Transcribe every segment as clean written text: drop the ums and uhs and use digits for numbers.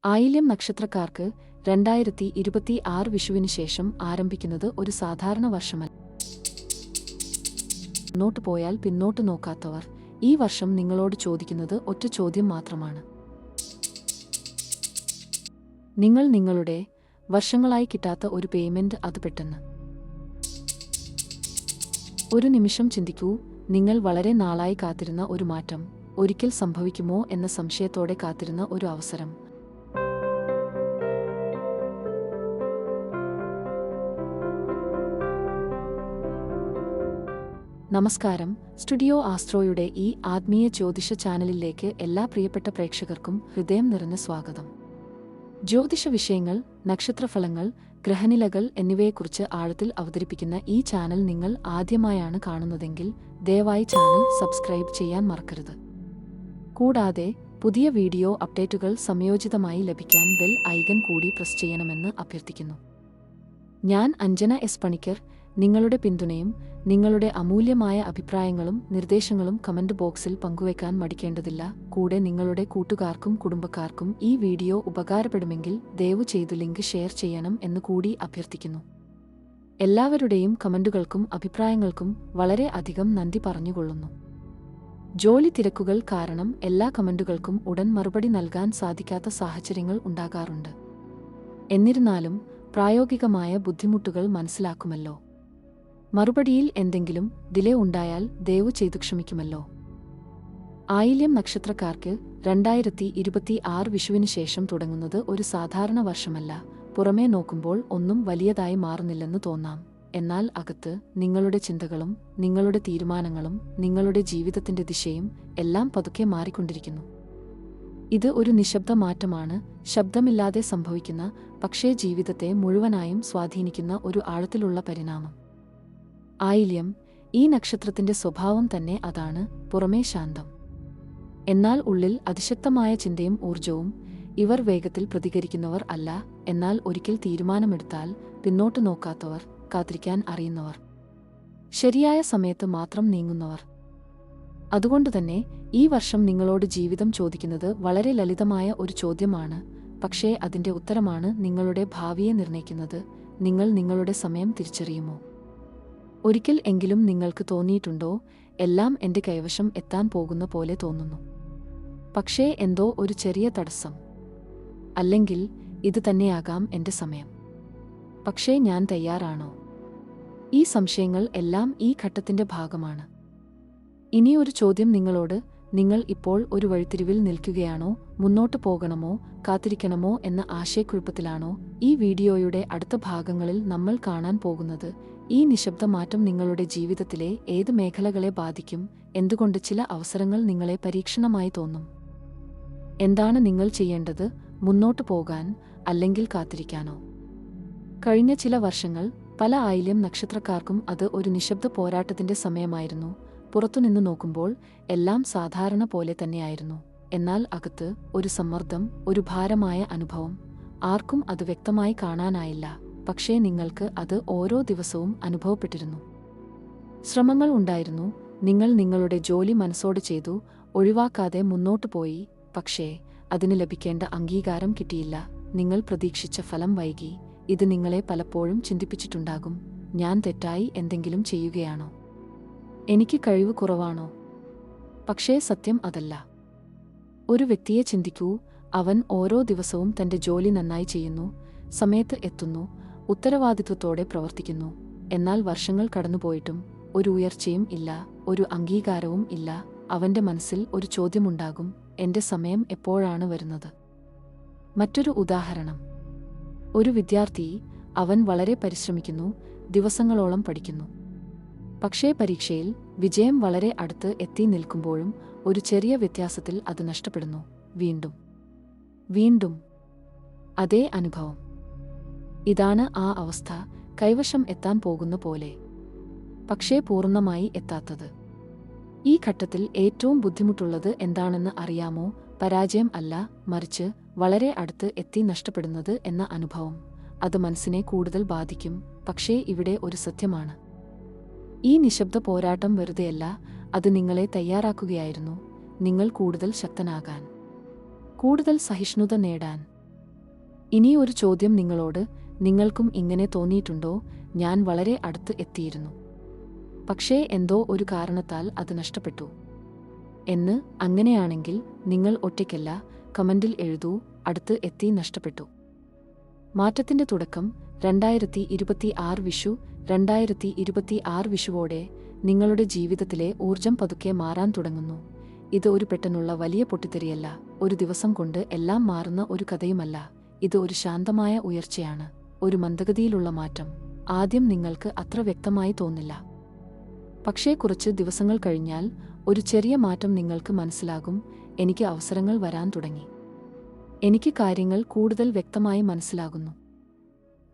ആയില്യം നക്ഷത്രക്കാർക്ക് 2026 വിഷുവിന് ശേഷം ആരംഭിക്കുന്നത് ഒരു സാധാരണ വർഷമല്ല. മുന്നോട്ട് പോയാൽ പിന്നോട്ട് നോക്കാത്തവർ ഈ വർഷം നിങ്ങളോട് ചോദിക്കുന്നത് ഒറ്റ ചോദ്യം മാത്രമാണ്. നിങ്ങൾ നിങ്ങളുടെ വർഷങ്ങളായി കിട്ടാത്ത ഒരു പേയ്മെന്റ് അത് പെട്ടെന്ന്. ഒരു നിമിഷം ചിന്തിക്കൂ, നിങ്ങൾ വളരെ നാളായി കാത്തിരുന്ന ഒരു മാറ്റം ഒരിക്കൽ സംഭവിക്കുമോ എന്ന സംശയത്തോടെ കാത്തിരുന്ന ഒരു അവസരം. നമസ്കാരം, സ്റ്റുഡിയോ ആസ്ട്രോയുടെ ഈ ആത്മീയ ജ്യോതിഷ ചാനലിലേക്ക് എല്ലാ പ്രിയപ്പെട്ട പ്രേക്ഷകർക്കും ഹൃദയം നിറഞ്ഞ സ്വാഗതം. ജ്യോതിഷ വിഷയങ്ങൾ, നക്ഷത്രഫലങ്ങൾ, ഗ്രഹനിലകൾ എന്നിവയെക്കുറിച്ച് ആഴത്തിൽ അവതരിപ്പിക്കുന്ന ഈ ചാനൽ നിങ്ങൾ ആദ്യമായാണ് കാണുന്നതെങ്കിൽ ദയവായി ചാനൽ സബ്സ്ക്രൈബ് ചെയ്യാൻ മറക്കരുത്. കൂടാതെ പുതിയ വീഡിയോ അപ്ഡേറ്റുകൾ സമയോചിതമായി ലഭിക്കാൻ ബെൽ ഐക്കൺ കൂടി പ്രസ് ചെയ്യണമെന്ന് അഭ്യർത്ഥിക്കുന്നു. ഞാൻ അഞ്ജന എസ് പണിക്കർ. നിങ്ങളുടെ പിന്തുണയും നിങ്ങളുടെ അമൂല്യമായ അഭിപ്രായങ്ങളും നിർദ്ദേശങ്ങളും കമന്റ് ബോക്സിൽ പങ്കുവയ്ക്കാൻ മടിക്കേണ്ടതില്ല. കൂടെ നിങ്ങളുടെ കൂട്ടുകാർക്കും കുടുംബക്കാർക്കും ഈ വീഡിയോ ഉപകാരപ്പെടുമെങ്കിൽ ദയവു ചെയ്തു ലിങ്ക് ഷെയർ ചെയ്യണം എന്ന് കൂടി അഭ്യർത്ഥിക്കുന്നു. എല്ലാവരുടെയും കമന്റുകൾക്കും അഭിപ്രായങ്ങൾക്കും വളരെ അധികം നന്ദി പറഞ്ഞുകൊള്ളുന്നു. ജോലി തിരക്കുകൾ കാരണം എല്ലാ കമന്റുകൾക്കും ഉടൻ മറുപടി നൽകാൻ സാധിക്കാത്ത സാഹചര്യങ്ങൾ ഉണ്ടാകാറുണ്ട്. എന്നിരുന്നാലും പ്രായോഗികമായ ബുദ്ധിമുട്ടുകൾ മനസ്സിലാക്കുമല്ലോ. മറുപടിയിൽ എന്തെങ്കിലും ഡിലേ ഉണ്ടായാൽ ദയവു ചെയ്തു ക്ഷമിക്കുമല്ലോ. ആയില്യം നക്ഷത്രക്കാർക്ക് 2026 വിഷുവിന് ശേഷം തുടങ്ങുന്നത് ഒരു സാധാരണ വർഷമല്ല. പുറമേ നോക്കുമ്പോൾ ഒന്നും വലിയതായി മാറുന്നില്ലെന്ന് തോന്നാം. എന്നാൽ അകത്ത് നിങ്ങളുടെ ചിന്തകളും നിങ്ങളുടെ തീരുമാനങ്ങളും നിങ്ങളുടെ ജീവിതത്തിന്റെ ദിശയും എല്ലാം പതുക്കെ മാറിക്കൊണ്ടിരിക്കുന്നു. ഇത് ഒരു നിശബ്ദ മാറ്റമാണ്, ശബ്ദമില്ലാതെ സംഭവിക്കുന്ന, പക്ഷേ ജീവിതത്തെ മുഴുവനായും സ്വാധീനിക്കുന്ന ഒരു ആഴത്തിലുള്ള പരിണാമം. ആയില്യം, ഈ നക്ഷത്രത്തിന്റെ സ്വഭാവം തന്നെ അതാണ്, പുറമേ ശാന്തം, എന്നാൽ ഉള്ളിൽ അതിശക്തമായ ചിന്തയും ഊർജവും. ഇവർ വേഗത്തിൽ പ്രതികരിക്കുന്നവർ അല്ല, എന്നാൽ ഒരിക്കൽ തീരുമാനമെടുത്താൽ പിന്നോട്ട് നോക്കാത്തവർ, കാത്തിരിക്കാൻ അറിയുന്നവർ, ശരിയായ സമയത്ത് മാത്രം നീങ്ങുന്നവർ. അതുകൊണ്ടുതന്നെ ഈ വർഷം നിങ്ങളോട് ജീവിതം ചോദിക്കുന്നത് വളരെ ലളിതമായ ഒരു ചോദ്യമാണ്, പക്ഷേ അതിന്റെ ഉത്തരമാണ് നിങ്ങളുടെ ഭാവിയെ നിർണ്ണയിക്കുന്നത്. നിങ്ങൾ നിങ്ങളുടെ സമയം തിരിച്ചറിയുമോ? ഒരിക്കൽ എങ്കിലും നിങ്ങൾക്ക് തോന്നിയിട്ടുണ്ടോ, എല്ലാം എന്റെ കൈവശം എത്താൻ പോകുന്ന പോലെ തോന്നുന്നു, പക്ഷേ എന്തോ ഒരു ചെറിയ തടസ്സം? അല്ലെങ്കിൽ ഇത് തന്നെയാകാം എന്റെ സമയം, പക്ഷേ ഞാൻ തയ്യാറാണോ? ഈ സംശയങ്ങൾ എല്ലാം ഈ ഘട്ടത്തിന്റെ ഭാഗമാണ്. ഇനിയൊരു ചോദ്യം നിങ്ങളോട്: നിങ്ങൾ ഇപ്പോൾ ഒരു വഴിത്തിരിവിൽ നിൽക്കുകയാണോ? മുന്നോട്ട് പോകണമോ, കാത്തിരിക്കണമോ എന്ന ആശയക്കുഴപ്പത്തിലാണോ? ഈ വീഡിയോയുടെ അടുത്ത ഭാഗങ്ങളിൽ നമ്മൾ കാണാൻ പോകുന്നത് ഈ നിശബ്ദ മാറ്റം നിങ്ങളുടെ ജീവിതത്തിലെ ഏത് മേഖലകളെ ബാധിക്കും, എന്തുകൊണ്ട് ചില അവസരങ്ങൾ നിങ്ങളെ പരീക്ഷണമായി തോന്നും, എന്താണ് നിങ്ങൾ ചെയ്യേണ്ടത്, മുന്നോട്ട് പോകാൻ അല്ലെങ്കിൽ കാത്തിരിക്കാനോ? കഴിഞ്ഞ ചില വർഷങ്ങൾ പല ആയില്യം നക്ഷത്രക്കാർക്കും അത് ഒരു നിശബ്ദ പോരാട്ടത്തിന്റെ സമയമായിരുന്നു. പുറത്തുനിന്ന് നോക്കുമ്പോൾ എല്ലാം സാധാരണ പോലെ തന്നെയായിരുന്നു, എന്നാൽ അകത്ത് ഒരു സമ്മർദ്ദം, ഒരു ഭാരമായ അനുഭവം. ആർക്കും അത് വ്യക്തമായി കാണാനായില്ല, പക്ഷേ നിങ്ങൾക്ക് അത് ഓരോ ദിവസവും അനുഭവപ്പെട്ടിരുന്നു. ശ്രമങ്ങൾ ഉണ്ടായിരുന്നു, നിങ്ങൾ നിങ്ങളുടെ ജോലി മനസ്സോടെ ചെയ്തു, ഒഴിവാക്കാതെ മുന്നോട്ടു പോയി, പക്ഷേ അതിന് ലഭിക്കേണ്ട അംഗീകാരം കിട്ടിയില്ല. നിങ്ങൾ പ്രതീക്ഷിച്ച ഫലം വൈകി. ഇത് നിങ്ങളെ പലപ്പോഴും ചിന്തിപ്പിച്ചിട്ടുണ്ടാകും, ഞാൻ തെറ്റായി എന്തെങ്കിലും ചെയ്യുകയാണോ, എനിക്ക് കഴിവ് കുറവാണോ? പക്ഷേ സത്യം അതല്ല. ഒരു വ്യക്തിയെ ചിന്തിക്കൂ, അവൻ ഓരോ ദിവസവും തന്റെ ജോലി നന്നായി ചെയ്യുന്നു, സമയത്ത് എത്തുന്നു, ഉത്തരവാദിത്വത്തോടെ പ്രവർത്തിക്കുന്നു. എന്നാൽ വർഷങ്ങൾ കടന്നുപോയിട്ടും ഒരു ഉയർച്ചയും ഇല്ല, ഒരു അംഗീകാരവും ഇല്ല. അവന്റെ മനസ്സിൽ ഒരു ചോദ്യമുണ്ടാകും, എന്റെ സമയം എപ്പോഴാണ് വരുന്നത്? മറ്റൊരു ഉദാഹരണം: ഒരു വിദ്യാർത്ഥി, അവൻ വളരെ പരിശ്രമിക്കുന്നു, ദിവസങ്ങളോളം പഠിക്കുന്നു, പക്ഷേ പരീക്ഷയിൽ വിജയം വളരെ അടുത്ത് എത്തി നിൽക്കുമ്പോഴും ഒരു ചെറിയ വ്യത്യാസത്തിൽ അത് നഷ്ടപ്പെടുന്നു. വീണ്ടും വീണ്ടും അതേ അനുഭവം. ഇതാണ് ആ അവസ്ഥ, കൈവശം എത്താൻ പോകുന്ന പോലെ, പക്ഷേ പൂർണ്ണമായി എത്താത്തത്. ഈ ഘട്ടത്തിൽ ഏറ്റവും ബുദ്ധിമുട്ടുള്ളത് എന്താണെന്ന് അറിയാമോ? പരാജയം അല്ല, മറിച്ച് വളരെ അടുത്ത് എത്തി നഷ്ടപ്പെടുന്നത് എന്ന അനുഭവം. അത് മനസ്സിനെ കൂടുതൽ ബാധിക്കും. പക്ഷേ ഇവിടെ ഒരു സത്യമാണ്, ഈ നിശബ്ദ പോരാട്ടം വെറുതെയല്ല, അത് നിങ്ങളെ തയ്യാറാക്കുകയായിരുന്നു, നിങ്ങൾ കൂടുതൽ ശക്തനാകാൻ, കൂടുതൽ സഹിഷ്ണുത നേടാൻ, ഇനി ഒരു ചോദ്യം നിങ്ങളോട്: നിങ്ങൾക്കും ഇങ്ങനെ തോന്നിയിട്ടുണ്ടോ? ഞാൻ വളരെ അടുത്ത് എത്തിയിരുന്നു, പക്ഷേ എന്തോ ഒരു കാരണത്താൽ അത് നഷ്ടപ്പെട്ടു എന്ന്. അങ്ങനെയാണെങ്കിൽ നിങ്ങൾ ഒറ്റയ്ക്കല്ല. കമന്റിൽ എഴുതൂ: അടുത്ത് എത്തി, നഷ്ടപ്പെട്ടു. മാറ്റത്തിന്റെ തുടക്കം 2026 വിഷു. 2026 വിഷുവോടെ നിങ്ങളുടെ ജീവിതത്തിലെ ഊർജം പതുക്കെ മാറാൻ തുടങ്ങുന്നു. ഇത് ഒരു പെട്ടെന്നുള്ള വലിയ പൊട്ടിത്തെറിയല്ല, ഒരു ദിവസം കൊണ്ട് എല്ലാം മാറുന്ന ഒരു കഥയുമല്ല. ഇത് ഒരു ശാന്തമായ ഉയർച്ചയാണ്, ഒരു മന്ദഗതിയിലുള്ള മാറ്റം. ആദ്യം നിങ്ങൾക്ക് അത്ര വ്യക്തമായി തോന്നില്ല, പക്ഷേ കുറച്ച് ദിവസങ്ങൾ കഴിഞ്ഞാൽ ഒരു ചെറിയ മാറ്റം നിങ്ങൾക്ക് മനസ്സിലാകും. എനിക്ക് അവസരങ്ങൾ വരാൻ തുടങ്ങി, എനിക്ക് കാര്യങ്ങൾ കൂടുതൽ വ്യക്തമായി മനസ്സിലാകുന്നു.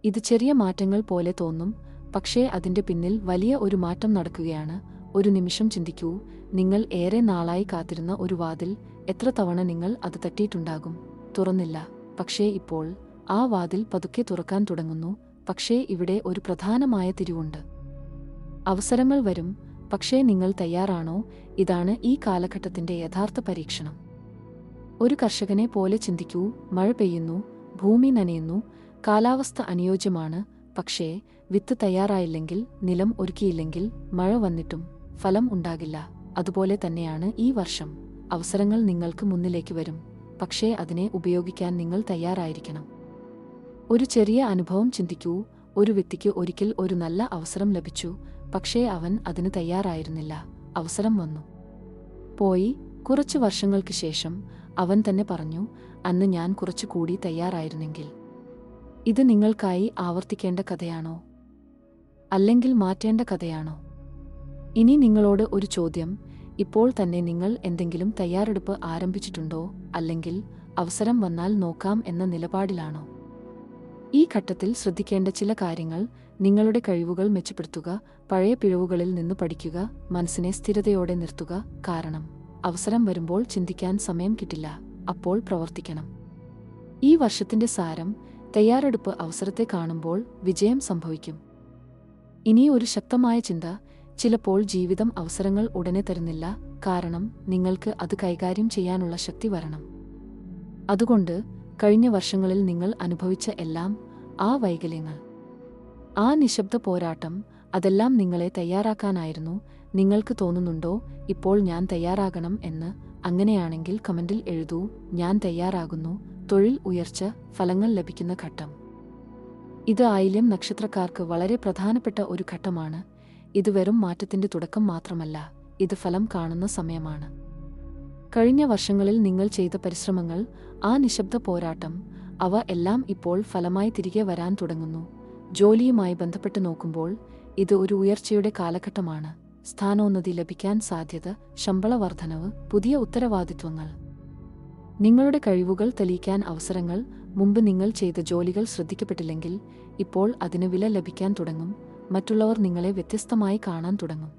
ഇത് ചെറിയ മാറ്റങ്ങൾ പോലെ തോന്നും, പക്ഷേ അതിന്റെ പിന്നിൽ വലിയ ഒരു മാറ്റം നടക്കുകയാണ്. ഒരു നിമിഷം ചിന്തിക്കൂ: നിങ്ങൾ ഏറെ നാളായി കാത്തിരുന്ന ഒരു വാതിൽ. എത്ര തവണ നിങ്ങൾ അത് തട്ടിയിട്ടുണ്ടാകും, തുറന്നില്ല. പക്ഷേ ഇപ്പോൾ ആ വാതിൽ പതുക്കെ തുറക്കാൻ തുടങ്ങുന്നു. പക്ഷേ ഇവിടെ ഒരു പ്രധാനമായ തിരിവുണ്ട്. അവസരങ്ങൾ വരും, പക്ഷേ നിങ്ങൾ തയ്യാറാണോ? ഇതാണ് ഈ കാലഘട്ടത്തിന്റെ യഥാർത്ഥ പരീക്ഷണം. ഒരു കർഷകനെ പോലെ ചിന്തിക്കൂ. മഴ പെയ്യുന്നു, ഭൂമി നനയുന്നു, കാലാവസ്ഥ അനുയോജ്യമാണ്. പക്ഷേ വിത്ത് തയ്യാറായില്ലെങ്കിൽ, നിലം ഒരുക്കിയില്ലെങ്കിൽ, മഴ വന്നിട്ടും ഫലം ഉണ്ടാകില്ല. അതുപോലെ തന്നെയാണ് ഈ വർഷം. അവസരങ്ങൾ നിങ്ങൾക്ക് മുന്നിലേക്ക് വരും, പക്ഷേ അതിനെ ഉപയോഗിക്കാൻ നിങ്ങൾ തയ്യാറായിരിക്കണം. ഒരു ചെറിയ അനുഭവം ചിന്തിക്കൂ. ഒരു വ്യക്തിക്ക് ഒരിക്കൽ ഒരു നല്ല അവസരം ലഭിച്ചു, പക്ഷേ അവൻ അതിന് തയ്യാറായിരുന്നില്ല. അവസരം വന്നു, പോയി. കുറച്ച് വർഷങ്ങൾക്ക് ശേഷം അവൻ തന്നെ പറഞ്ഞു: അന്ന് ഞാൻ കുറച്ചുകൂടി തയ്യാറായിരുന്നെങ്കിൽ. ഇത് നിങ്ങൾക്കായി ആവർത്തിക്കേണ്ട കഥയാണോ, അല്ലെങ്കിൽ മാറ്റേണ്ട കഥയാണോ? ഇനി നിങ്ങളോട് ഒരു ചോദ്യം: ഇപ്പോൾ തന്നെ നിങ്ങൾ എന്തെങ്കിലും തയ്യാറെടുപ്പ് ആരംഭിച്ചിട്ടുണ്ടോ, അല്ലെങ്കിൽ അവസരം വന്നാൽ നോക്കാം എന്ന നിലപാടിലാണോ? ഈ ഘട്ടത്തിൽ ശ്രദ്ധിക്കേണ്ട ചില കാര്യങ്ങൾ: നിങ്ങളുടെ കഴിവുകൾ മെച്ചപ്പെടുത്തുക, പഴയ പിഴവുകളിൽ നിന്ന് പഠിക്കുക, മനസ്സിനെ സ്ഥിരതയോടെ നിർത്തുക. കാരണം അവസരം വരുമ്പോൾ ചിന്തിക്കാൻ സമയം കിട്ടില്ല, അപ്പോൾ പ്രവർത്തിക്കണം. ഈ വർഷത്തിന്റെ സാരം: തയ്യാറെടുപ്പ് അവസരത്തെ കാണുമ്പോൾ വിജയം സംഭവിക്കും. ഇനി ഒരു ശക്തമായ ചിന്ത: ചിലപ്പോൾ ജീവിതം അവസരങ്ങൾ ഉടനെ തരുന്നില്ല, കാരണം നിങ്ങൾക്ക് അത് കൈകാര്യം ചെയ്യാനുള്ള ശക്തി വരണം. അതുകൊണ്ട് കഴിഞ്ഞ വർഷങ്ങളിൽ നിങ്ങൾ അനുഭവിച്ച എല്ലാം, ആ വൈകല്യങ്ങൾ, ആ നിശബ്ദ പോരാട്ടം, അതെല്ലാം നിങ്ങളെ തയ്യാറാക്കാനായിരുന്നു. നിങ്ങൾക്ക് തോന്നുന്നുണ്ടോ ഇപ്പോൾ ഞാൻ തയ്യാറാകണം എന്ന്? അങ്ങനെയാണെങ്കിൽ കമന്റിൽ എഴുതൂ: ഞാൻ തയ്യാറാകുന്നു. തൊഴിൽ ഉയർച്ച, ഫലങ്ങൾ ലഭിക്കുന്ന ഘട്ടം. ഇത് ആയില്യം നക്ഷത്രക്കാർക്ക് വളരെ പ്രധാനപ്പെട്ട ഒരു ഘട്ടമാണ്. ഇത് വെറും മാറ്റത്തിന്റെ തുടക്കം മാത്രമല്ല, ഇത് ഫലം കാണുന്ന സമയമാണ്. കഴിഞ്ഞ വർഷങ്ങളിൽ നിങ്ങൾ ചെയ്ത പരിശ്രമങ്ങൾ, ആ നിശബ്ദ പോരാട്ടം, അവ എല്ലാം ഇപ്പോൾ ഫലമായി തിരികെ വരാൻ തുടങ്ങുന്നു. ജോലിയുമായി ബന്ധപ്പെട്ട് നോക്കുമ്പോൾ ഇത് ഒരു ഉയർച്ചയുടെ കാലഘട്ടമാണ്. സ്ഥാനോന്നതി ലഭിക്കാൻ സാധ്യത, ശമ്പള വർധനവ്, പുതിയ ഉത്തരവാദിത്വങ്ങൾ, നിങ്ങളുടെ കഴിവുകൾ തെളിയിക്കാൻ അവസരങ്ങൾ. മുമ്പ് നിങ്ങൾ ചെയ്ത ജോലികൾ ശ്രദ്ധിക്കപ്പെട്ടില്ലെങ്കിൽ ഇപ്പോൾ അതിന് വില ലഭിക്കാൻ തുടങ്ങും. മറ്റുള്ളവർ നിങ്ങളെ വ്യത്യസ്തമായി കാണാൻ തുടങ്ങും.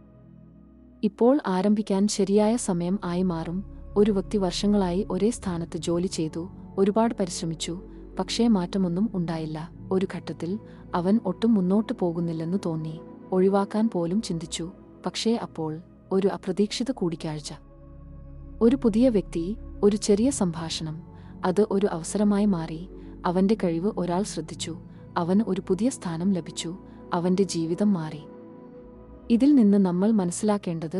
ഇപ്പോൾ ആരംഭിക്കാൻ ശരിയായ സമയം ആയി മാറും. ഒരു വ്യക്തി വർഷങ്ങളായി ഒരേ സ്ഥാനത്ത് ജോലി ചെയ്തു, ഒരുപാട് പരിശ്രമിച്ചു, പക്ഷേ മാറ്റമൊന്നും ഉണ്ടായില്ല. ഒരു ഘട്ടത്തിൽ അവൻ ഒട്ടും മുന്നോട്ട് പോകുന്നില്ലെന്ന് തോന്നി, ഒഴിവാക്കാൻ പോലും ചിന്തിച്ചു. പക്ഷേ അപ്പോൾ ഒരു അപ്രതീക്ഷിത കൂടിക്കാഴ്ച, ഒരു പുതിയ വ്യക്തി, ഒരു ചെറിയ സംഭാഷണം, അത് ഒരു അവസരമായി മാറി. അവന്റെ കഴിവ് ഒരാൾ ശ്രദ്ധിച്ചു, അവന് ഒരു പുതിയ സ്ഥാനം ലഭിച്ചു, അവന്റെ ജീവിതം മാറി. ഇതിൽ നിന്ന് നമ്മൾ മനസ്സിലാക്കേണ്ടത്: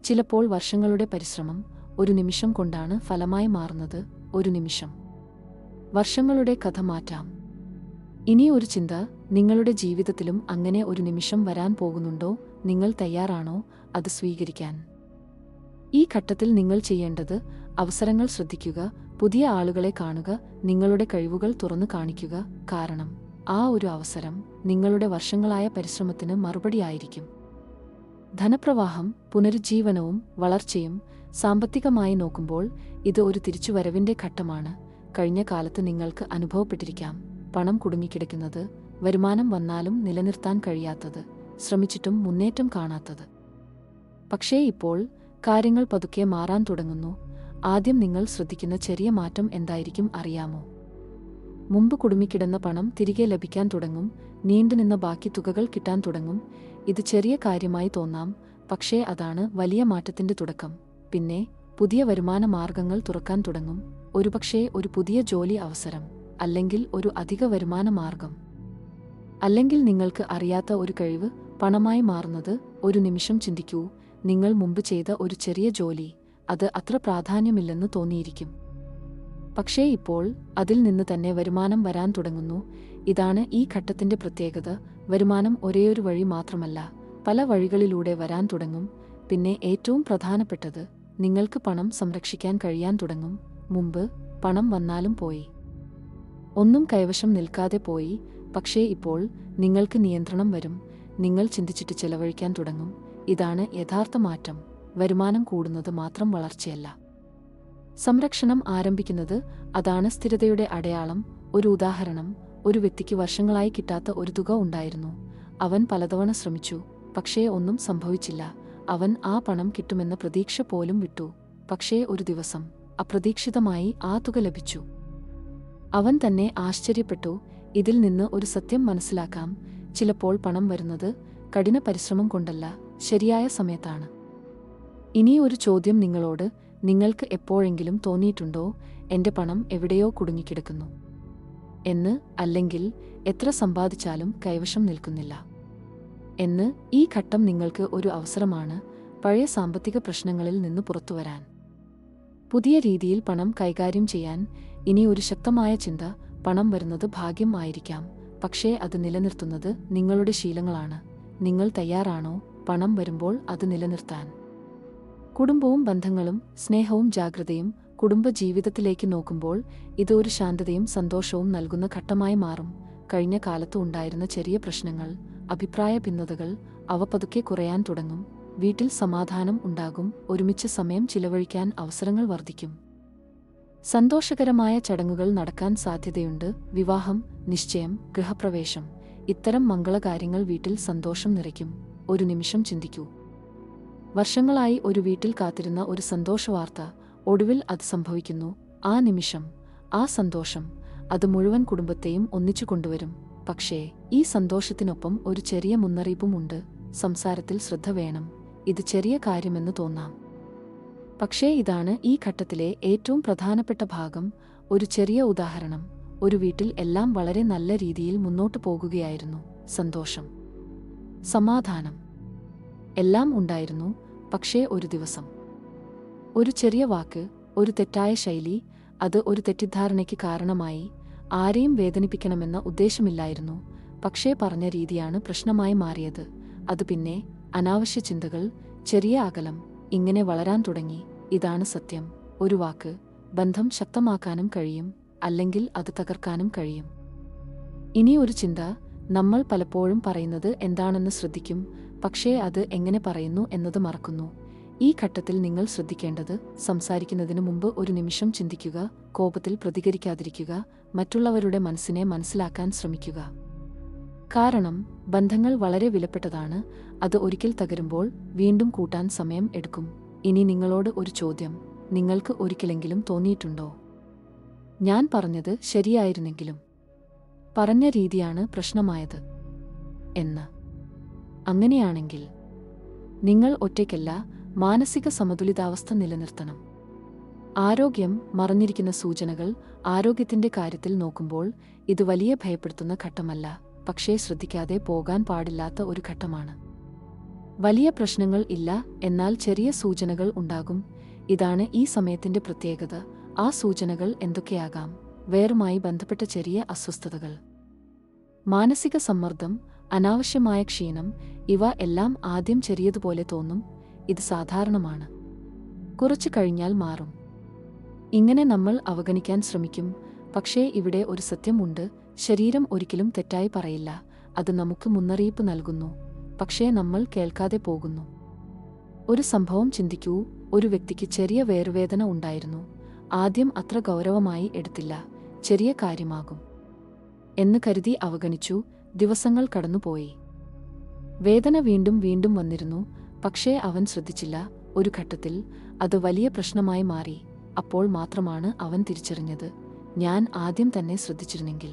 ചിലപ്പോൾ വർഷങ്ങളുടെ പരിശ്രമം ഒരു നിമിഷം കൊണ്ടാണ് ഫലമായി മാറുന്നത്. ഒരു നിമിഷം വർഷങ്ങളുടെ കഥ മാറ്റാം. ഇനി ഒരു ചിന്ത: നിങ്ങളുടെ ജീവിതത്തിലും അങ്ങനെ ഒരു നിമിഷം വരാൻ പോകുന്നുണ്ടോ? നിങ്ങൾ തയ്യാറാണോ അത് സ്വീകരിക്കാൻ? ഈ ഘട്ടത്തിൽ നിങ്ങൾ ചെയ്യേണ്ടത്: അവസരങ്ങൾ ശ്രദ്ധിക്കുക, പുതിയ ആളുകളെ കാണുക, നിങ്ങളുടെ കഴിവുകൾ തുറന്നു കാണിക്കുക. കാരണം ആ ഒരു അവസരം നിങ്ങളുടെ വർഷങ്ങളായ പരിശ്രമത്തിന് മറുപടിയായിരിക്കും. ധനപ്രവാഹം, പുനരുജ്ജീവനവും വളർച്ചയും. സാമ്പത്തികമായി നോക്കുമ്പോൾ ഇത് ഒരു തിരിച്ചുവരവിന്റെ ഘട്ടമാണ്. കഴിഞ്ഞ കാലത്ത് നിങ്ങൾക്ക് അനുഭവപ്പെട്ടിരിക്കാം പണം കുടുങ്ങിക്കിടക്കുന്നത്, വരുമാനം വന്നാലും നിലനിർത്താൻ കഴിയാത്തത്, ശ്രമിച്ചിട്ടും മുന്നേറ്റം കാണാത്തത്. പക്ഷേ ഇപ്പോൾ കാര്യങ്ങൾ പതുക്കെ മാറാൻ തുടങ്ങുന്നു. ആദ്യം നിങ്ങൾ ശ്രദ്ധിക്കുന്ന ചെറിയ മാറ്റം എന്തായിരിക്കും അറിയാമോ? മുമ്പ് കുടുങ്ങിക്കിടന്ന പണം തിരികെ ലഭിക്കാൻ തുടങ്ങും. നീണ്ടുനിന്ന ബാക്കി തുകകൾ കിട്ടാൻ തുടങ്ങും. ഇത് ചെറിയ കാര്യമായി തോന്നാം, പക്ഷേ അതാണ് വലിയ മാറ്റത്തിന്റെ തുടക്കം. പിന്നെ പുതിയ വരുമാന മാർഗങ്ങൾ തുറക്കാൻ തുടങ്ങും. ഒരുപക്ഷേ ഒരു പുതിയ ജോലി അവസരം, അല്ലെങ്കിൽ ഒരു അധിക വരുമാന മാർഗം, അല്ലെങ്കിൽ നിങ്ങൾക്ക് അറിയാത്ത ഒരു കഴിവ് പണമായി മാറുന്നത്. ഒരു നിമിഷം ചിന്തിക്കൂ, നിങ്ങൾ മുമ്പ് ചെയ്ത ഒരു ചെറിയ ജോലി, അത് അത്ര പ്രാധാന്യമില്ലെന്ന് തോന്നിയിരിക്കും. പക്ഷേ ഇപ്പോൾ അതിൽ നിന്ന് തന്നെ വരുമാനം വരാൻ തുടങ്ങുന്നു. ഇതാണ് ഈ ഘട്ടത്തിന്റെ പ്രത്യേകത. വരുമാനം ഒരേയൊരു വഴി മാത്രമല്ല, പല വഴികളിലൂടെ വരാൻ തുടങ്ങും. പിന്നെ ഏറ്റവും പ്രധാനപ്പെട്ടത്, നിങ്ങൾക്ക് പണം സംരക്ഷിക്കാൻ കഴിയാൻ തുടങ്ങും. മുമ്പ് പണം വന്നാലും പോയി, ഒന്നും കൈവശം നിൽക്കാതെ പോയി. പക്ഷേ ഇപ്പോൾ നിങ്ങൾക്ക് നിയന്ത്രണം വരും. നിങ്ങൾ ചിന്തിച്ചിട്ട് ചെലവഴിക്കാൻ തുടങ്ങും. ഇതാണ് യഥാർത്ഥ മാറ്റം. വരുമാനം കൂടുന്നത് മാത്രം വളർച്ചയല്ല, സംരക്ഷണം ആരംഭിക്കുന്നത്. അതാണ് സ്ഥിരതയുടെ അടയാളം. ഒരു ഉദാഹരണം, ഒരു വ്യക്തിക്ക് വർഷങ്ങളായി കിട്ടാത്ത ഒരു തുക ഉണ്ടായിരുന്നു. അവൻ പലതവണ ശ്രമിച്ചു, പക്ഷേ ഒന്നും സംഭവിച്ചില്ല. അവൻ ആ പണം കിട്ടുമെന്ന പ്രതീക്ഷ പോലും വിട്ടു. പക്ഷേ ഒരു ദിവസം അപ്രതീക്ഷിതമായി ആ തുക ലഭിച്ചു. അവൻ തന്നെ ആശ്ചര്യപ്പെട്ടു. ഇതിൽ നിന്ന് ഒരു സത്യം മനസ്സിലാക്കാം. ചിലപ്പോൾ പണം വരുന്നത് കഠിന പരിശ്രമം കൊണ്ടല്ല, ശരിയായ സമയത്താണ്. ഇനി ഒരു ചോദ്യം നിങ്ങളോട്. നിങ്ങൾക്ക് എപ്പോഴെങ്കിലും തോന്നിയിട്ടുണ്ടോ, എന്റെ പണം എവിടെയോ കുടുങ്ങിക്കിടക്കുന്നു എന്ന്? അല്ലെങ്കിൽ എത്ര സമ്പാദിച്ചാലും കൈവശം നിൽക്കുന്നില്ല എന്ന്? ഈ ഘട്ടം നിങ്ങൾക്ക് ഒരു അവസരമാണ്, പഴയ സാമ്പത്തിക പ്രശ്നങ്ങളിൽ നിന്ന് പുറത്തുവരാൻ, പുതിയ രീതിയിൽ പണം കൈകാര്യം ചെയ്യാൻ. ഇനി ഒരു ശക്തമായ ചിന്ത, പണം വരുന്നത് ഭാഗ്യം ആയിരിക്കാം, പക്ഷേ അത് നിലനിർത്തുന്നത് നിങ്ങളുടെ ശീലങ്ങളാണ്. നിങ്ങൾ തയ്യാറാണോ പണം വരുമ്പോൾ അത് നിലനിർത്താൻ? കുടുംബവും ബന്ധങ്ങളും സ്നേഹവും ജാഗ്രതയും. കുടുംബ ജീവിതത്തിലേക്ക് നോക്കുമ്പോൾ ഇത് ഒരു ശാന്തതയും സന്തോഷവും നൽകുന്ന ഘട്ടമായി മാറും. കഴിഞ്ഞ കാലത്ത് ഉണ്ടായിരുന്ന ചെറിയ പ്രശ്നങ്ങൾ, അഭിപ്രായ ഭിന്നതകൾ, അവ പതുക്കെ കുറയാൻ തുടങ്ങും. വീട്ടിൽ സമാധാനം ഉണ്ടാകും. ഒരുമിച്ച് സമയം ചിലവഴിക്കാൻ അവസരങ്ങൾ വർദ്ധിക്കും. സന്തോഷകരമായ ചടങ്ങുകൾ നടക്കാൻ സാധ്യതയുണ്ട്. വിവാഹം, നിശ്ചയം, ഗൃഹപ്രവേശം, ഇത്തരം മംഗളകാര്യങ്ങൾ വീട്ടിൽ സന്തോഷം നിറയ്ക്കും. ഒരു നിമിഷം ചിന്തിക്കൂ, വർഷങ്ങളായി ഒരു വീട്ടിൽ കാത്തിരുന്ന ഒരു സന്തോഷവാർത്ത, ഒടുവിൽ അത് സംഭവിക്കുന്നു. ആ നിമിഷം, ആ സന്തോഷം, അത് മുഴുവൻ കുടുംബത്തെയും ഒന്നിച്ചു കൊണ്ടുവരും. പക്ഷേ ഈ സന്തോഷത്തിനൊപ്പം ഒരു ചെറിയ മുന്നറിയിപ്പും ഉണ്ട്. സംസാരത്തിൽ ശ്രദ്ധ വേണം. ഇത് ചെറിയ കാര്യമെന്ന് തോന്നാം, പക്ഷേ ഇതാണ് ഈ ഘട്ടത്തിലെ ഏറ്റവും പ്രധാനപ്പെട്ട ഭാഗം. ഒരു ചെറിയ ഉദാഹരണം, ഒരു വീട്ടിൽ എല്ലാം വളരെ നല്ല രീതിയിൽ മുന്നോട്ടു പോകുകയായിരുന്നു. സന്തോഷം, സമാധാനം, എല്ലാം ഉണ്ടായിരുന്നു. പക്ഷേ ഒരു ദിവസം ഒരു ചെറിയ വാക്ക്, ഒരു തെറ്റായ ശൈലി, അത് ഒരു തെറ്റിദ്ധാരണയ്ക്ക് കാരണമായി. ആരെയും വേദനിപ്പിക്കണമെന്ന ഉദ്ദേശമില്ലായിരുന്നു, പക്ഷേ പറഞ്ഞ രീതിയാണ് പ്രശ്നമായി മാറിയത്. അത് പിന്നെ അനാവശ്യ ചിന്തകൾ, ചെറിയ അകലം, ഇങ്ങനെ വളരാൻ തുടങ്ങി. ഇതാണ് സത്യം. ഒരു വാക്ക് ബന്ധം ശക്തമാക്കാനും കഴിയും, അല്ലെങ്കിൽ അത് തകർക്കാനും കഴിയും. ഇനി ഒരു ചിന്ത, നമ്മൾ പലപ്പോഴും പറയുന്നത് എന്താണെന്ന് ശ്രദ്ധിക്കും, പക്ഷേ അത് എങ്ങനെ പറയുന്നു എന്നത് മറക്കുന്നു. ഈ ഘട്ടത്തിൽ നിങ്ങൾ ശ്രദ്ധിക്കേണ്ടത്, സംസാരിക്കുന്നതിന് മുമ്പ് ഒരു നിമിഷം ചിന്തിക്കുക. കോപത്തിൽ പ്രതികരിക്കാതിരിക്കുക. മറ്റുള്ളവരുടെ മനസ്സിനെ മനസ്സിലാക്കാൻ ശ്രമിക്കുക. കാരണം ബന്ധങ്ങൾ വളരെ വിലപ്പെട്ടതാണ്. അത് ഒരിക്കൽ തകരുമ്പോൾ വീണ്ടും കൂട്ടാൻ സമയം എടുക്കും. ഇനി നിങ്ങളോട് ഒരു ചോദ്യം, നിങ്ങൾക്ക് ഒരിക്കലെങ്കിലും തോന്നിയിട്ടുണ്ടോ, ഞാൻ പറഞ്ഞത് ശരിയായിരുന്നെങ്കിലും പറഞ്ഞ രീതിയാണ് പ്രശ്നമായത് എന്ന്? അങ്ങനെയാണെങ്കിൽ നിങ്ങൾ ഒറ്റയ്ക്കല്ല. മാനസിക സമതുലിതാവസ്ഥ നിലനിർത്തണം. ആരോഗ്യം, മറഞ്ഞിരിക്കുന്ന സൂചനകൾ. ആരോഗ്യത്തിന്റെ കാര്യത്തിൽ നോക്കുമ്പോൾ ഇത് വലിയ ഭയപ്പെടുത്തുന്ന ഘട്ടമല്ല, പക്ഷേ ശ്രദ്ധിക്കാതെ പോകാൻ പാടില്ലാത്ത ഒരു ഘട്ടമാണ്. വലിയ പ്രശ്നങ്ങൾ ഇല്ല, എന്നാൽ ചെറിയ സൂചനകൾ ഉണ്ടാകും. ഇതാണ് ഈ സമയത്തിന്റെ പ്രത്യേകത. ആ സൂചനകൾ എന്തൊക്കെയാകാം? വയറുമായി ബന്ധപ്പെട്ട ചെറിയ അസ്വസ്ഥതകൾ, മാനസിക സമ്മർദ്ദം, അനാവശ്യമായ ക്ഷീണം. ഇവ എല്ലാം ആദ്യം ചെറിയതുപോലെ തോന്നും. ഇത് സാധാരണമാണ്, കുറച്ചു കഴിഞ്ഞാൽ മാറും. ഇങ്ങനെ നമ്മൾ അവഗണിക്കാൻ ശ്രമിക്കും. പക്ഷേ ഇവിടെ ഒരു സത്യം ഉണ്ട്. ശരീരം ഒരിക്കലും തെറ്റായി പറയില്ല. അത് നമുക്ക് മുന്നറിയിപ്പ് നൽകുന്നു, പക്ഷേ നമ്മൾ കേൾക്കാതെ പോകുന്നു. ഒരു സംഭവം ചിന്തിക്കൂ. ഒരു വ്യക്തിക്ക് ചെറിയ വയറുവേദന ഉണ്ടായിരുന്നു. ആദ്യം അത്ര ഗൗരവമായി എടുത്തില്ല. ചെറിയ കാര്യമാകും എന്ന് കരുതി അവഗണിച്ചു. ദിവസങ്ങൾ കടന്നുപോയി. വേദന വീണ്ടും വീണ്ടും വന്നിരുന്നു. പക്ഷേ അവൻ ശ്രദ്ധിച്ചില്ല. ഒരു ഘട്ടത്തിൽ അത് വലിയ പ്രശ്നമായി മാറി. അപ്പോൾ മാത്രമാണ് അവൻ തിരിച്ചറിഞ്ഞത്, ഞാൻ ആദ്യം തന്നെ ശ്രദ്ധിച്ചിരുന്നെങ്കിൽ.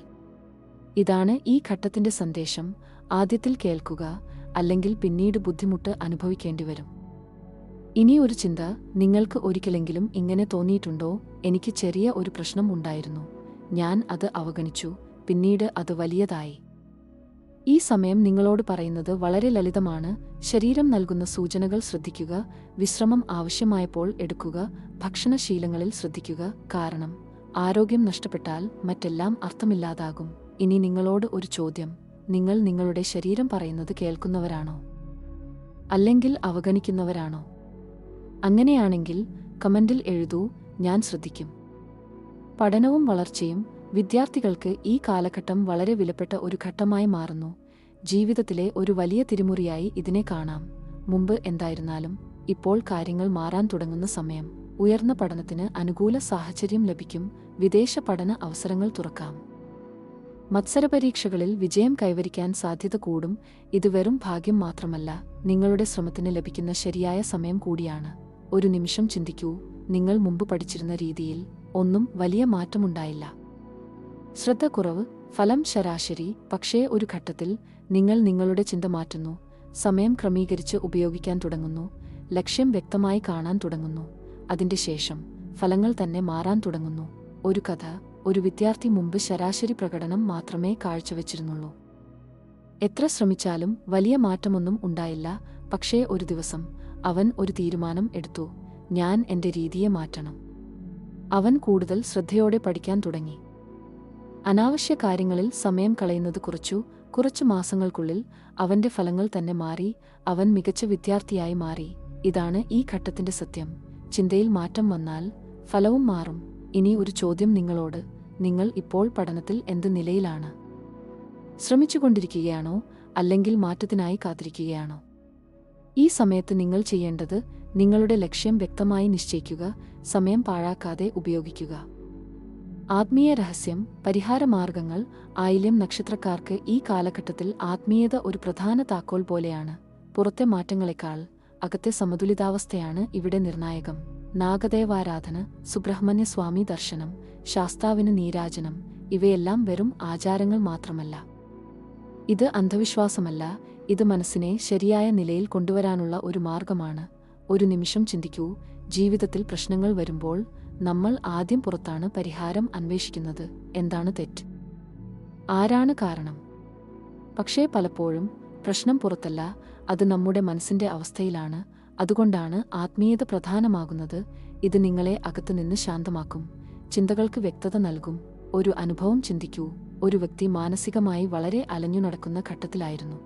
ഇതാണ് ഈ ഘട്ടത്തിന്റെ സന്ദേശം. ആദ്യത്തിൽ കേൾക്കുക, അല്ലെങ്കിൽ പിന്നീട് ബുദ്ധിമുട്ട് അനുഭവിക്കേണ്ടിവരും. ഇനി ഒരു ചിന്ത, നിങ്ങൾക്ക് ഒരിക്കലെങ്കിലും ഇങ്ങനെ തോന്നിയിട്ടുണ്ടോ, എനിക്ക് ചെറിയ ഒരു പ്രശ്നം ഉണ്ടായിരുന്നു, ഞാൻ അത് അവഗണിച്ചു, പിന്നീട് അത് വലിയതായി. ഈ സമയം നിങ്ങളോട് പറയുന്നത് വളരെ ലളിതമാണ്. ശരീരം നൽകുന്ന സൂചനകൾ ശ്രദ്ധിക്കുക, വിശ്രമം ആവശ്യമായപ്പോൾ എടുക്കുക, ഭക്ഷണശീലങ്ങളിൽ ശ്രദ്ധിക്കുക. കാരണം ആരോഗ്യം നഷ്ടപ്പെട്ടാൽ മറ്റെല്ലാം അർത്ഥമില്ലാതാകും. ഇനി നിങ്ങളോട് ഒരു ചോദ്യം: നിങ്ങൾ നിങ്ങളുടെ ശരീരം പറയുന്നത് കേൾക്കുന്നവരാണോ, അല്ലെങ്കിൽ അവഗണിക്കുന്നവരാണോ? അങ്ങനെയാണെങ്കിൽ കമന്റിൽ എഴുതൂ, ഞാൻ ശ്രദ്ധിക്കും. പഠനവും വളർച്ചയും വിദ്യാർത്ഥികൾക്ക് ഈ കാലഘട്ടം വളരെ വിലപ്പെട്ട ഒരു ഘട്ടമായി മാറുന്നു. ജീവിതത്തിലെ ഒരു വലിയ തിരിമുറിയായി ഇതിനെ കാണാം. മുമ്പ് എന്തായിരുന്നാലും ഇപ്പോൾ കാര്യങ്ങൾ മാറാൻ തുടങ്ങുന്ന സമയം. ഉയർന്ന പഠനത്തിന് അനുകൂല സാഹചര്യം ലഭിക്കും. വിദേശ പഠന അവസരങ്ങൾ തുറക്കാം. മത്സരപരീക്ഷകളിൽ വിജയം കൈവരിക്കാൻ സാധ്യത കൂടും. ഇത് വെറും ഭാഗ്യം മാത്രമല്ല, നിങ്ങളുടെ ശ്രമത്തിന് ലഭിക്കുന്ന ശരിയായ സമയം കൂടിയാണ്. ഒരു നിമിഷം ചിന്തിക്കൂ, നിങ്ങൾ മുമ്പ് പഠിച്ചിരുന്ന രീതിയിൽ ഒന്നും വലിയ മാറ്റമുണ്ടായില്ല. ശ്രദ്ധ കുറവ്, ഫലം ശരാശരി. പക്ഷേ ഒരു ഘട്ടത്തിൽ നിങ്ങൾ നിങ്ങളുടെ ചിന്ത മാറ്റുന്നു, സമയം ക്രമീകരിച്ച് ഉപയോഗിക്കാൻ തുടങ്ങുന്നു, ലക്ഷ്യം വ്യക്തമായി കാണാൻ തുടങ്ങുന്നു. അതിന്റെ ശേഷം ഫലങ്ങൾ തന്നെ മാറാൻ തുടങ്ങുന്നു. ഒരു കഥ: ഒരു വിദ്യാർത്ഥി മുമ്പ് ശരാശരി പ്രകടനം മാത്രമേ കാഴ്ചവെച്ചിരുന്നുള്ളൂ. എത്ര ശ്രമിച്ചാലും വലിയ മാറ്റമൊന്നും ഉണ്ടായില്ല. പക്ഷേ ഒരു ദിവസം അവൻ ഒരു തീരുമാനം എടുത്തു: ഞാൻ എന്റെ രീതിയെ മാറ്റണം. അവൻ കൂടുതൽ ശ്രദ്ധയോടെ പഠിക്കാൻ തുടങ്ങി. അനാവശ്യ കാര്യങ്ങളിൽ സമയം കളയുന്നത് കുറച്ചു മാസങ്ങൾക്കുള്ളിൽ അവന്റെ ഫലങ്ങൾ തന്നെ മാറി. അവൻ മികച്ച വിദ്യാർത്ഥിയായി മാറി. ഇതാണ് ഈ ഘട്ടത്തിന്റെ സത്യം. ചിന്തയിൽ മാറ്റം വന്നാൽ ഫലവും മാറും. ഇനി ഒരു ചോദ്യം നിങ്ങളോട്: നിങ്ങൾ ഇപ്പോൾ പഠനത്തിൽ എന്ത് നിലയിലാണ്? ശ്രമിച്ചുകൊണ്ടിരിക്കുകയാണോ, അല്ലെങ്കിൽ മാറ്റത്തിനായി കാത്തിരിക്കുകയാണോ? ഈ സമയത്ത് നിങ്ങൾ ചെയ്യേണ്ടത് നിങ്ങളുടെ ലക്ഷ്യം വ്യക്തമായി നിശ്ചയിക്കുക, സമയം പാഴാക്കാതെ ഉപയോഗിക്കുക. ആത്മീയ രഹസ്യം: പരിഹാരമാർഗങ്ങൾ. ആയില്യം നക്ഷത്രക്കാർക്ക് ഈ കാലഘട്ടത്തിൽ ആത്മീയത ഒരു പ്രധാന താക്കോൽ പോലെയാണ്. പുറത്തെ മാറ്റങ്ങളെക്കാൾ അകത്തെ സമതുലിതാവസ്ഥയാണ് ഇവിടെ നിർണായകം. നാഗദേവാരാധന, സുബ്രഹ്മണ്യ സ്വാമി ദർശനം, ശാസ്താവിന് നീരാജനം, ഇവയെല്ലാം വെറും ആചാരങ്ങൾ മാത്രമല്ല. ഇത് അന്ധവിശ്വാസമല്ല, ഇത് മനസ്സിനെ ശരിയായ നിലയിൽ കൊണ്ടുവരാനുള്ള ഒരു മാർഗമാണ്. ഒരു നിമിഷം ചിന്തിക്കൂ, ജീവിതത്തിൽ പ്രശ്നങ്ങൾ വരുമ്പോൾ നമ്മൾ ആദ്യം പുറത്താണ് പരിഹാരം അന്വേഷിക്കുന്നത്. എന്താണ് തെറ്റ്? ആരാണ് കാരണം? പക്ഷേ പലപ്പോഴും പ്രശ്നം പുറത്തല്ല, അത് നമ്മുടെ മനസ്സിന്റെ അവസ്ഥയിലാണ്. അതുകൊണ്ടാണ് ആത്മീയത പ്രധാനമാകുന്നത്. ഇത് നിങ്ങളെ അകത്തുനിന്ന് ശാന്തമാക്കും, ചിന്തകൾക്ക് വ്യക്തത നൽകും. ഒരു അനുഭവം ചിന്തിക്കൂ. ഒരു വ്യക്തി മാനസികമായി വളരെ അലഞ്ഞു നടക്കുന്ന ഘട്ടത്തിലായിരുന്നു.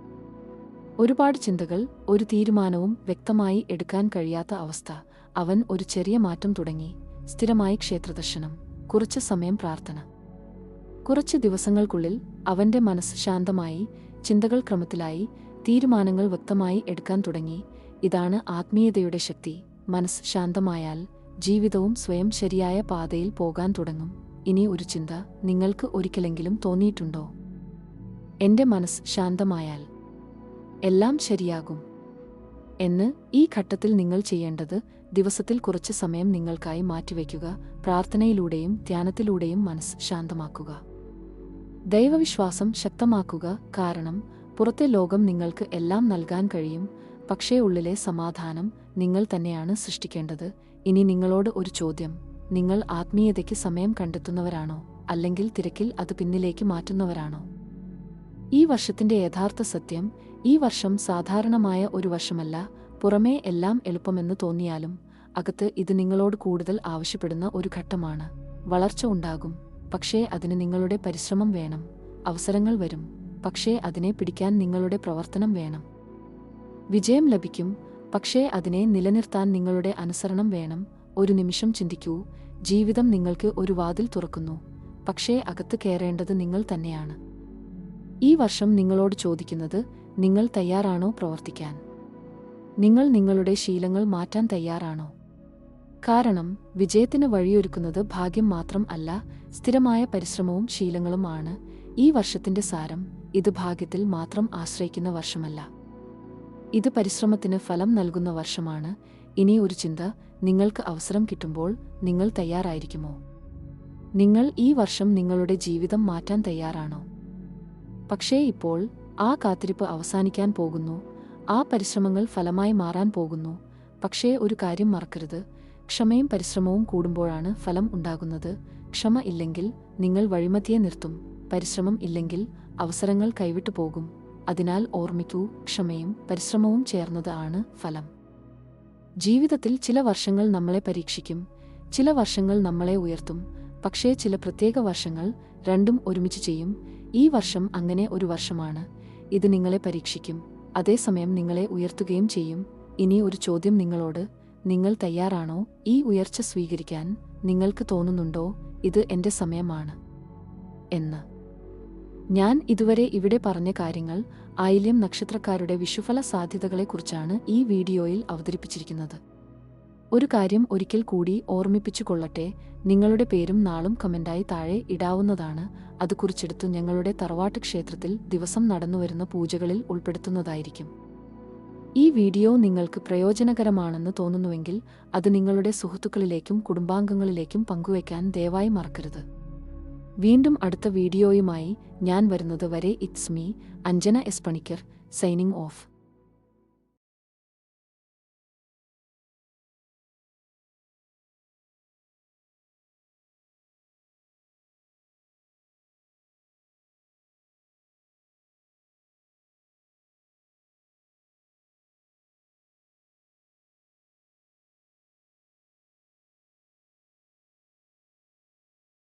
ഒരുപാട് ചിന്തകൾ, ഒരു തീരുമാനവും വ്യക്തമായി എടുക്കാൻ കഴിയാത്ത അവസ്ഥ. അവൻ ഒരു ചെറിയ മാറ്റം തുടങ്ങി. സ്ഥിരമായി ക്ഷേത്രദർശനം, കുറച്ച് സമയം പ്രാർത്ഥന. കുറച്ച് ദിവസങ്ങൾക്കുള്ളിൽ അവന്റെ മനസ്സ് ശാന്തമായി, ചിന്തകൾ ക്രമത്തിലായി, തീരുമാനങ്ങൾ വ്യക്തമായി എടുക്കാൻ തുടങ്ങി. ഇതാണ് ആത്മീയതയുടെ ശക്തി. മനസ്സ് ശാന്തമായാൽ ജീവിതവും സ്വയം ശരിയായ പാതയിൽ പോകാൻ തുടങ്ങും. ഇനി ഒരു ചിന്ത നിങ്ങൾക്ക് ഒരിക്കലെങ്കിലും തോന്നിയിട്ടുണ്ടോ: എന്റെ മനസ്സ് ശാന്തമായാൽ എല്ലാം ശരിയാകും എന്ന്? ഈ ഘട്ടത്തിൽ നിങ്ങൾ ചെയ്യേണ്ടത് ദിവസത്തിൽ കുറച്ച് സമയം നിങ്ങൾക്കായി മാറ്റിവെക്കുക. പ്രാർത്ഥനയിലൂടെയും ധ്യാനത്തിലൂടെയും മനസ്സ് ശാന്തമാക്കുക. ദൈവവിശ്വാസം ശക്തമാക്കുക. കാരണം പുറത്തെ ലോകം നിങ്ങൾക്ക് എല്ലാം നൽകാൻ കഴിയും, പക്ഷേ ഉള്ളിലെ സമാധാനം നിങ്ങൾ തന്നെയാണ് സൃഷ്ടിക്കേണ്ടത്. ഇനി നിങ്ങളോട് ഒരു ചോദ്യം: നിങ്ങൾ ആത്മീയതയ്ക്ക് സമയം കണ്ടെത്തുന്നവരാണോ, അല്ലെങ്കിൽ തിരക്കിൽ അത് പിന്നിലേക്ക് മാറ്റുന്നവരാണോ? ഈ വർഷത്തിന്റെ യഥാർത്ഥ സത്യം: ഈ വർഷം സാധാരണമായ ഒരു വർഷമല്ല. പുറമേ എല്ലാം എളുപ്പമെന്ന് തോന്നിയാലും അകത്ത് ഇത് നിങ്ങളോട് കൂടുതൽ ആവശ്യപ്പെടുന്ന ഒരു ഘട്ടമാണ്. വളർച്ച ഉണ്ടാകും, പക്ഷേ അതിന് നിങ്ങളുടെ പരിശ്രമം വേണം. അവസരങ്ങൾ വരും, പക്ഷേ അതിനെ പിടിക്കാൻ നിങ്ങളുടെ പ്രവർത്തനം വേണം. വിജയം ലഭിക്കും, പക്ഷേ അതിനെ നിലനിർത്താൻ നിങ്ങളുടെ അനുസരണം വേണം. ഒരു നിമിഷം ചിന്തിക്കൂ, ജീവിതം നിങ്ങൾക്ക് ഒരു വാതിൽ തുറക്കുന്നു, പക്ഷേ അകത്ത് കയറേണ്ടത് നിങ്ങൾ തന്നെയാണ്. ഈ വർഷം നിങ്ങളോട് ചോദിക്കുന്നത്: നിങ്ങൾ തയ്യാറാണോ പ്രവർത്തിക്കാൻ? നിങ്ങൾ നിങ്ങളുടെ ശീലങ്ങൾ മാറ്റാൻ തയ്യാറാണോ? കാരണം വിജയത്തിന് വഴിയൊരുക്കുന്നത് ഭാഗ്യം മാത്രം അല്ല, സ്ഥിരമായ പരിശ്രമവും ശീലങ്ങളുമാണ്. ഈ വർഷത്തിന്റെ സാരം: ഇത് ഭാഗ്യത്തിൽ മാത്രം ആശ്രയിക്കുന്ന വർഷമല്ല, ഇത് പരിശ്രമത്തിന് ഫലം നൽകുന്ന വർഷമാണ്. ഇനി ഒരു ചിന്ത: നിങ്ങൾക്ക് അവസരം കിട്ടുമ്പോൾ നിങ്ങൾ തയ്യാറായിരിക്കുമോ? നിങ്ങൾ ഈ വർഷം നിങ്ങളുടെ ജീവിതം മാറ്റാൻ തയ്യാറാണോ? പക്ഷേ ഇപ്പോൾ ആ കാത്തിരിപ്പ് അവസാനിക്കാൻ പോകുന്നു. ആ പരിശ്രമങ്ങൾ ഫലമായി മാറാൻ പോകുന്നു. പക്ഷേ ഒരു കാര്യം മറക്കരുത്: ക്ഷമയും പരിശ്രമവും കൂടുമ്പോഴാണ് ഫലം ഉണ്ടാകുന്നത്. ക്ഷമ ഇല്ലെങ്കിൽ നിങ്ങൾ വഴിമധ്യേ നിർത്തും. പരിശ്രമം ഇല്ലെങ്കിൽ അവസരങ്ങൾ കൈവിട്ടു പോകും. അതിനാൽ ഓർമ്മിക്കൂ, ക്ഷമയും പരിശ്രമവും ചേർന്നത് ആണ് ഫലം. ജീവിതത്തിൽ ചില വർഷങ്ങൾ നമ്മളെ പരീക്ഷിക്കും, ചില വർഷങ്ങൾ നമ്മളെ ഉയർത്തും. പക്ഷേ ചില പ്രത്യേക വർഷങ്ങൾ രണ്ടും ഒരുമിച്ച് ചെയ്യും. ഈ വർഷം അങ്ങനെ ഒരു വർഷമാണ്. ഇത് നിങ്ങളെ പരീക്ഷിക്കും, അതേസമയം നിങ്ങളെ ഉയർത്തുകയും ചെയ്യും. ഇനി ഒരു ചോദ്യം നിങ്ങളോട്: നിങ്ങൾ തയ്യാറാണോ ഈ ഉയർച്ച സ്വീകരിക്കാൻ? നിങ്ങൾക്ക് തോന്നുന്നുണ്ടോ ഇത് എന്റെ സമയമാണ് എന്ന്? ഞാൻ ഇതുവരെ ഇവിടെ പറഞ്ഞ കാര്യങ്ങൾ ആയില്യം നക്ഷത്രക്കാരുടെ വിഷുഫല സാധ്യതകളെക്കുറിച്ചാണ് ഈ വീഡിയോയിൽ അവതരിപ്പിച്ചിരിക്കുന്നത്. ഒരു കാര്യം ഒരിക്കൽ കൂടി ഓർമ്മിപ്പിച്ചു കൊള്ളട്ടെ, നിങ്ങളുടെ പേരും നാളും കമന്റായി താഴെ ഇടാവുന്നതാണ്. അത് കുറിച്ചെടുത്തു ഞങ്ങളുടെ തറവാട്ട് ക്ഷേത്രത്തിൽ ദിവസം നടന്നുവരുന്ന പൂജകളിൽ ഉൾപ്പെടുത്തുന്നതായിരിക്കും. ഈ വീഡിയോ നിങ്ങൾക്ക് പ്രയോജനകരമാണെന്ന് തോന്നുന്നുവെങ്കിൽ അത് നിങ്ങളുടെ സുഹൃത്തുക്കളിലേക്കും കുടുംബാംഗങ്ങളിലേക്കും പങ്കുവയ്ക്കാൻ ദയവായി മറക്കരുത്. വീണ്ടും അടുത്ത വീഡിയോയുമായി ഞാൻ വരുന്നത് വരെ it's me Anjana S Panicker, signing off.